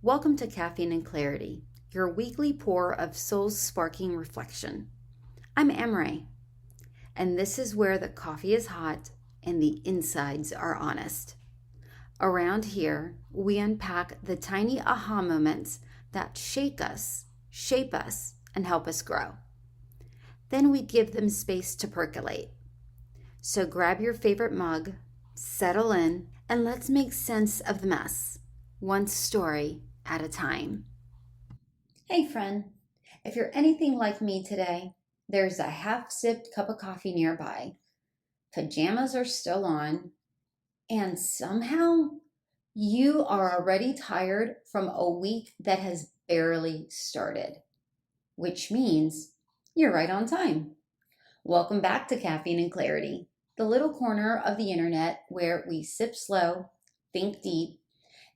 Welcome to Caffeine Clarity, your weekly pour of soul-sparking reflection. I'm Amray, and this is where the coffee is hot and the insides are honest. Around here, we unpack the tiny aha moments that shake us, shape us, and help us grow. Then we give them space to percolate. So grab your favorite mug, settle in, and let's make sense of the mess, one story at a time. Hey friend, if you're anything like me today, there's a half-sipped cup of coffee nearby, pajamas are still on, and somehow you are already tired from a week that has barely started, which means you're right on time. Welcome back to Caffeine and Clarity, the little corner of the internet where we sip slow, think deep,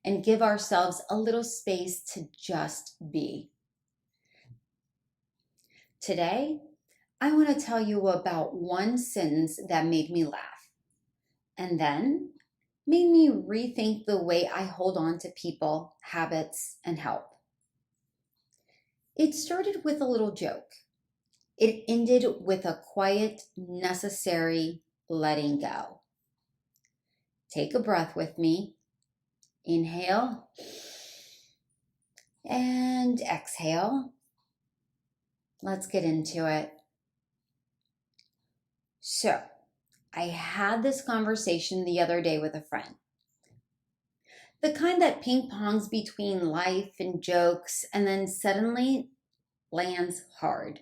and give ourselves a little space to just be. Today, I want to tell you about one sentence that made me laugh and then made me rethink the way I hold on to people, habits, and help. It started with a little joke. It ended with a quiet, necessary letting go. Take a breath with me. Inhale and exhale. Let's get into it. So, I had this conversation the other day with a friend. The kind that ping-pongs between life and jokes and then suddenly lands hard.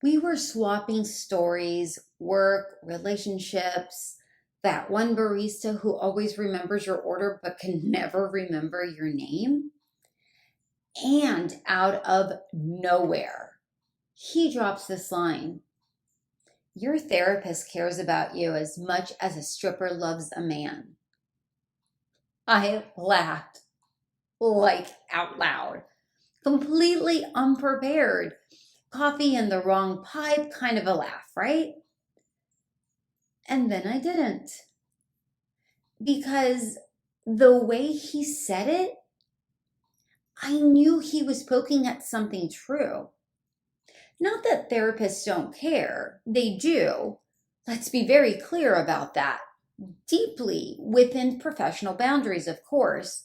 We were swapping stories, work, relationships, that one barista who always remembers your order but can never remember your name. And out of nowhere, he drops this line. Your therapist cares about you as much as a stripper loves a man. I laughed, like out loud, completely unprepared. Coffee in the wrong pipe kind of a laugh, right? And then I didn't. Because the way he said it, I knew he was poking at something true. Not that therapists don't care, they do. Let's be very clear about that. Deeply within professional boundaries, of course.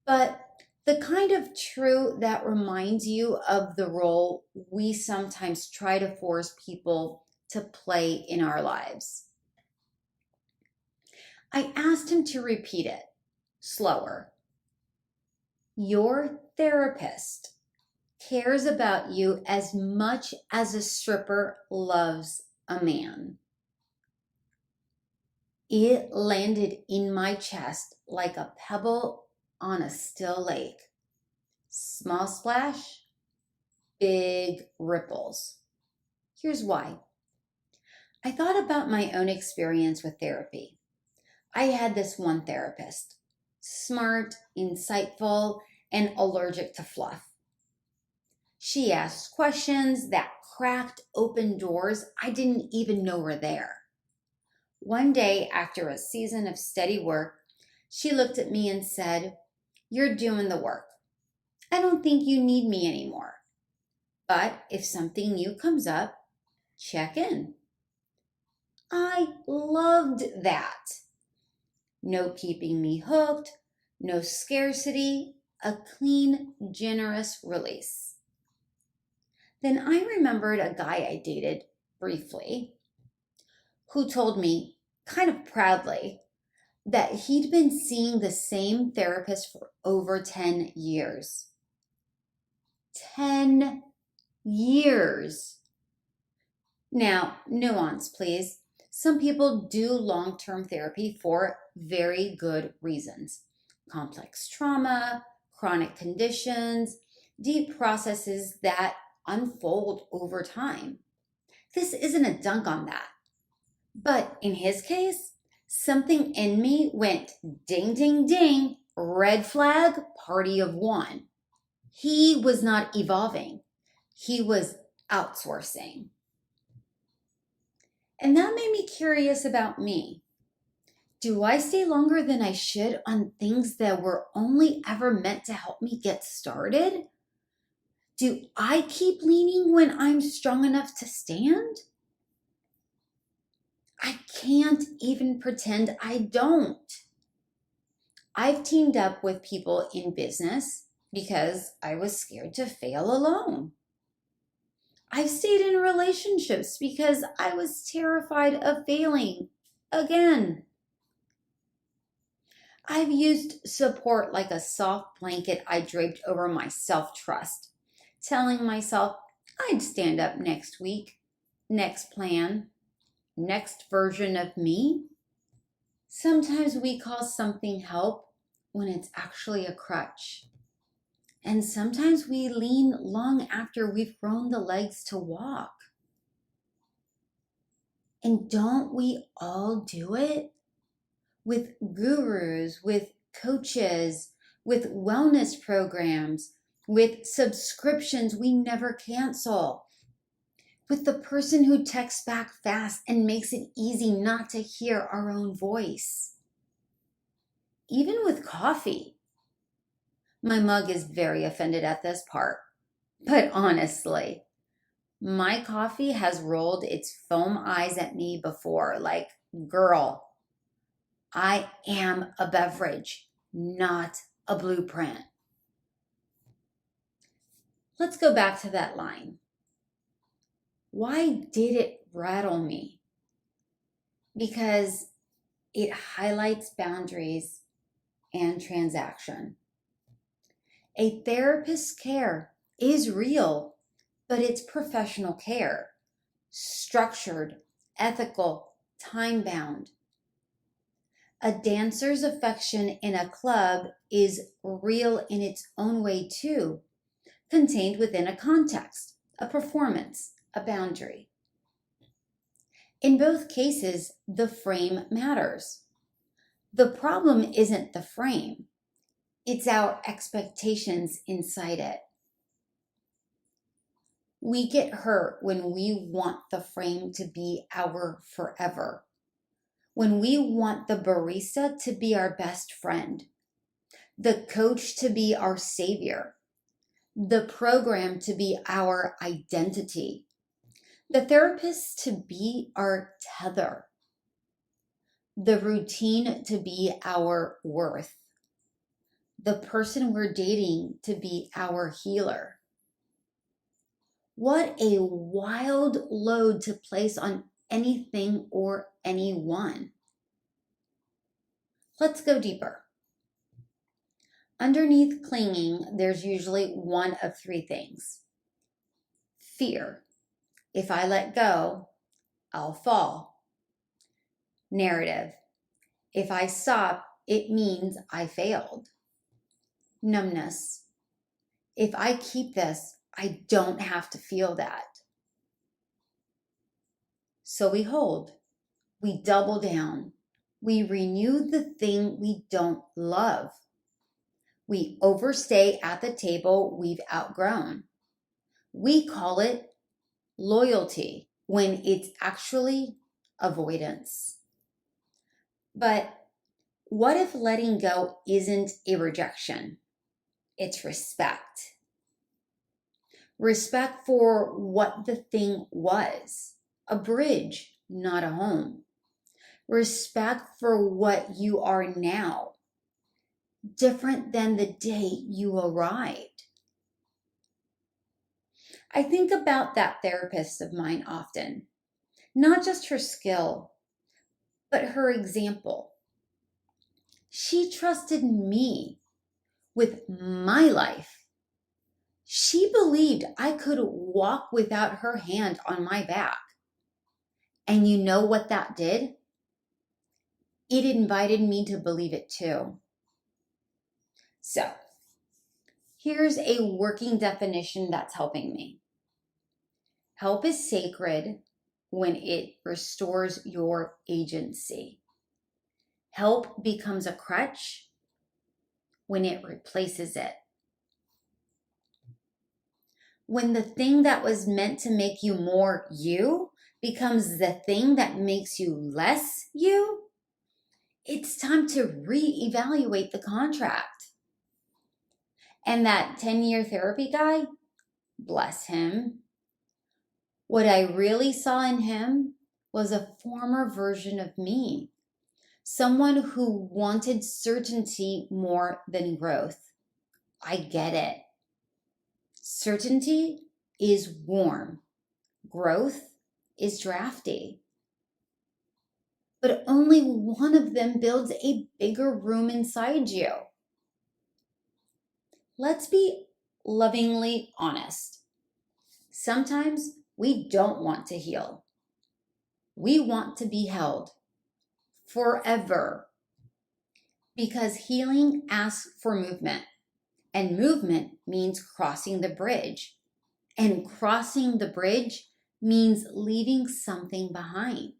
But the kind of true that reminds you of the role we sometimes try to force people to play in our lives. I asked him to repeat it, slower. Your therapist cares about you as much as a stripper loves a man. It landed in my chest like a pebble on a still lake. Small splash, big ripples. Here's why. I thought about my own experience with therapy. I had this one therapist, smart, insightful, and allergic to fluff. She asked questions that cracked open doors I didn't even know were there. One day, after a season of steady work, she looked at me and said, "You're doing the work. I don't think you need me anymore. But if something new comes up, check in." I loved that. No keeping me hooked, no scarcity, a clean, generous release. Then I remembered a guy I dated briefly who told me, kind of proudly, that he'd been seeing the same therapist for over 10 years. 10 years. Now, nuance, please. Some people do long-term therapy for very good reasons. Complex trauma, chronic conditions, deep processes that unfold over time. This isn't a dunk on that. But in his case, something in me went ding, ding, ding, red flag, party of one. He was not evolving. He was outsourcing. And that made me curious about me. Do I stay longer than I should on things that were only ever meant to help me get started? Do I keep leaning when I'm strong enough to stand? I can't even pretend I don't. I've teamed up with people in business because I was scared to fail alone. I've stayed in relationships because I was terrified of failing again. I've used support like a soft blanket I draped over my self-trust, telling myself I'd stand up next week, next plan, next version of me. Sometimes we call something help when it's actually a crutch. And sometimes we lean long after we've grown the legs to walk. And don't we all do it? With gurus, with coaches, with wellness programs, with subscriptions we never cancel, with the person who texts back fast and makes it easy not to hear our own voice. Even with coffee. My mug is very offended at this part, but honestly, my coffee has rolled its foam eyes at me before, like, girl, I am a beverage, not a blueprint. Let's go back to that line. Why did it rattle me? Because it highlights boundaries and transaction. A therapist's care is real, but it's professional care, structured, ethical, time-bound. A dancer's affection in a club is real in its own way too, contained within a context, a performance, a boundary. In both cases, the frame matters. The problem isn't the frame, it's our expectations inside it. We get hurt when we want the frame to be our forever. When we want the barista to be our best friend, the coach to be our savior, the program to be our identity, the therapist to be our tether, the routine to be our worth, the person we're dating to be our healer. What a wild load to place on anything or anyone. Let's go deeper. Underneath clinging, there's usually one of three things. Fear. If I let go, I'll fall. Narrative. If I stop, it means I failed. Numbness. If I keep this, I don't have to feel that. So we hold. We double down. We renew the thing we don't love. We overstay at the table we've outgrown. We call it loyalty when it's actually avoidance. But what if letting go isn't a rejection? It's respect. Respect for what the thing was, a bridge, not a home. Respect for what you are now, different than the day you arrived. I think about that therapist of mine often, not just her skill, but her example. She trusted me with my life. She believed I could walk without her hand on my back. And you know what that did? It invited me to believe it too. So, here's a working definition that's helping me. Help is sacred when it restores your agency. Help becomes a crutch when it replaces it. When the thing that was meant to make you more you becomes the thing that makes you less you, it's time to reevaluate the contract. And that 10-year therapy guy, bless him, what I really saw in him was a former version of me, someone who wanted certainty more than growth. I get it. Certainty is warm. Growth is drafty. But only one of them builds a bigger room inside you. Let's be lovingly honest. Sometimes we don't want to heal. We want to be held forever. Because healing asks for movement. And movement means crossing the bridge. And crossing the bridge means leaving something behind.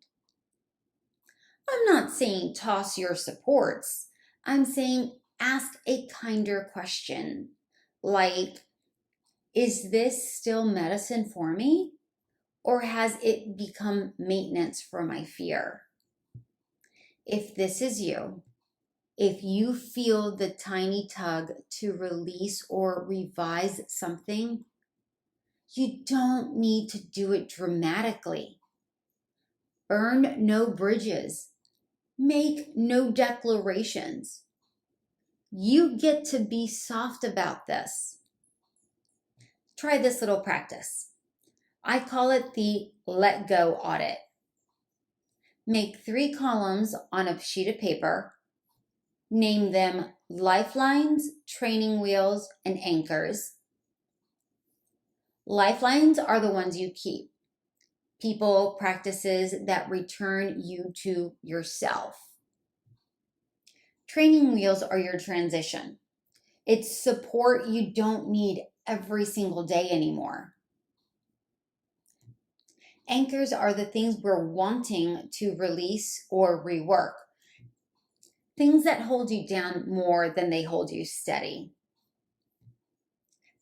I'm not saying toss your supports. I'm saying ask a kinder question. Like, is this still medicine for me? Or has it become maintenance for my fear? If this is you, if you feel the tiny tug to release or revise something, you don't need to do it dramatically. Burn no bridges. Make no declarations. You get to be soft about this. Try this little practice. I call it the let go audit. Make 3 columns on a sheet of paper. Name them lifelines, training wheels, and anchors. Lifelines are the ones you keep. People, practices that return you to yourself. Training wheels are your transition. It's support you don't need every single day anymore. Anchors are the things we're wanting to release or rework. Things that hold you down more than they hold you steady.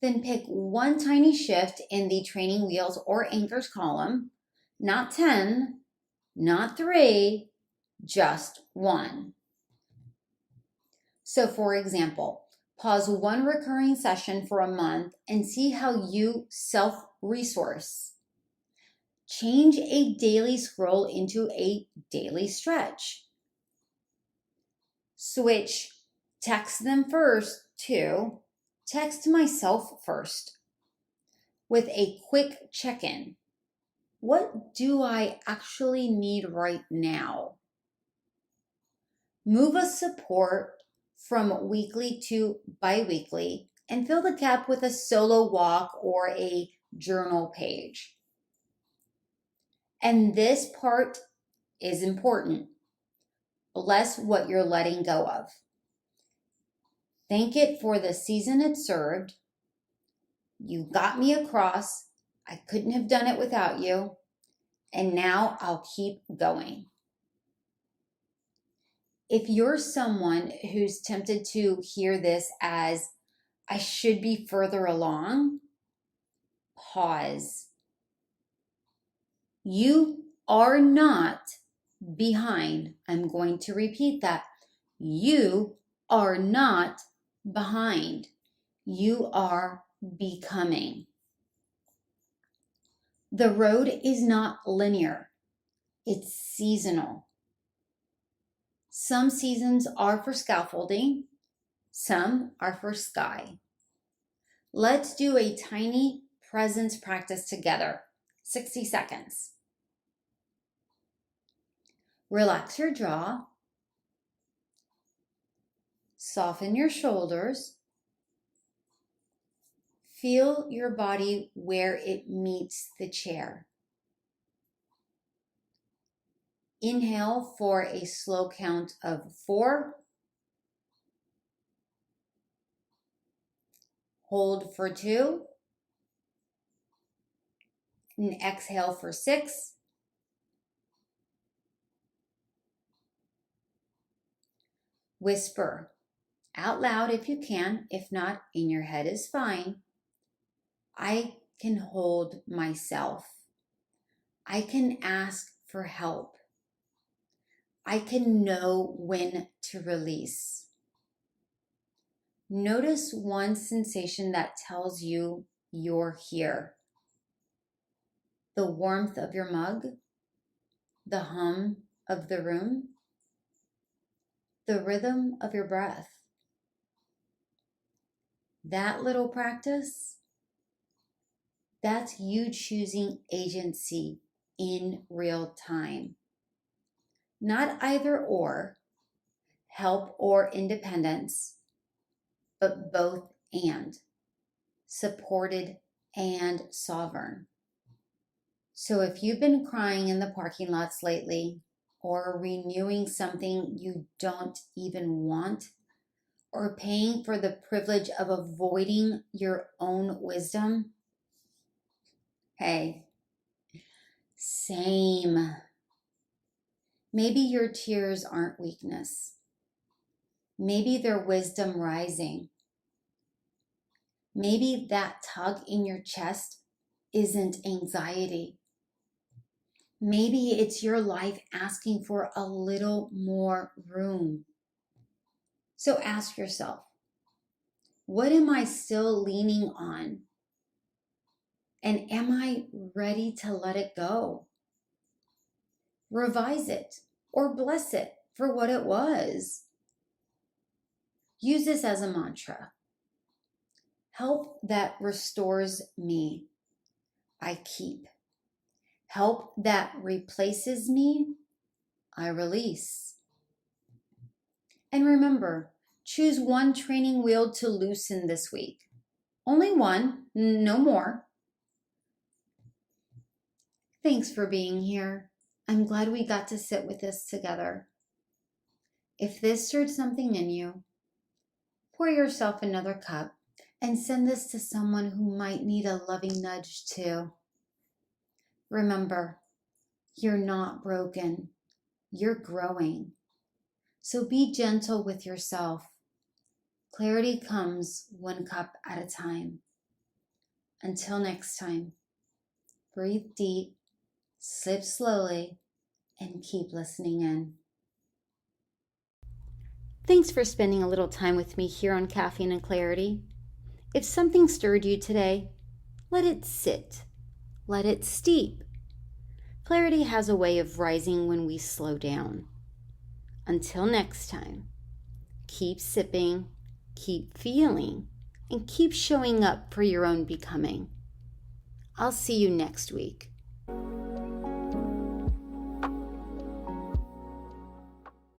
Then pick one tiny shift in the training wheels or anchors column. Not 10, not 3, just 1. So for example, pause one recurring session for a month and see how you self-resource. Change a daily scroll into a daily stretch. Switch text them first to text myself first with a quick check-in. What do I actually need right now? Move a support from weekly to bi-weekly and fill the gap with a solo walk or a journal page. And this part is important. Bless what you're letting go of. Thank it for the season it served. You got me across. I couldn't have done it without you. And now I'll keep going. If you're someone who's tempted to hear this as, I should be further along, pause. You are not behind. I'm going to repeat that. You are not behind. You are becoming. The road is not linear. It's seasonal. Some seasons are for scaffolding. Some are for sky. Let's do a tiny presence practice together. 60 seconds. Relax your jaw. Soften your shoulders. Feel your body where it meets the chair. Inhale for a slow count of 4. Hold for 2. And exhale for 6. Whisper out loud if you can. If not, in your head is fine. I can hold myself. I can ask for help. I can know when to release. Notice one sensation that tells you you're here. The warmth of your mug, the hum of the room, the rhythm of your breath. That little practice, that's you choosing agency in real time. Not either or, help or independence, but both and, supported and sovereign. So if you've been crying in the parking lots lately, or renewing something you don't even want, or paying for the privilege of avoiding your own wisdom, hey, same. Maybe your tears aren't weakness. Maybe they're wisdom rising. Maybe that tug in your chest isn't anxiety. Maybe it's your life asking for a little more room. So ask yourself, what am I still leaning on? And am I ready to let it go? Revise it or bless it for what it was. Use this as a mantra. Help that restores me, I keep. Help that replaces me, I release. And remember, choose one training wheel to loosen this week. Only one, no more. Thanks for being here. I'm glad we got to sit with this together. If this stirred something in you, pour yourself another cup and send this to someone who might need a loving nudge too. Remember, you're not broken. You're growing. So be gentle with yourself. Clarity comes one cup at a time. Until next time, breathe deep, sip slowly, and keep listening in. Thanks for spending a little time with me here on Caffeine and Clarity. If something stirred you today, let it sit. Let it steep. Clarity has a way of rising when we slow down. Until next time, keep sipping, keep feeling, and keep showing up for your own becoming. I'll see you next week.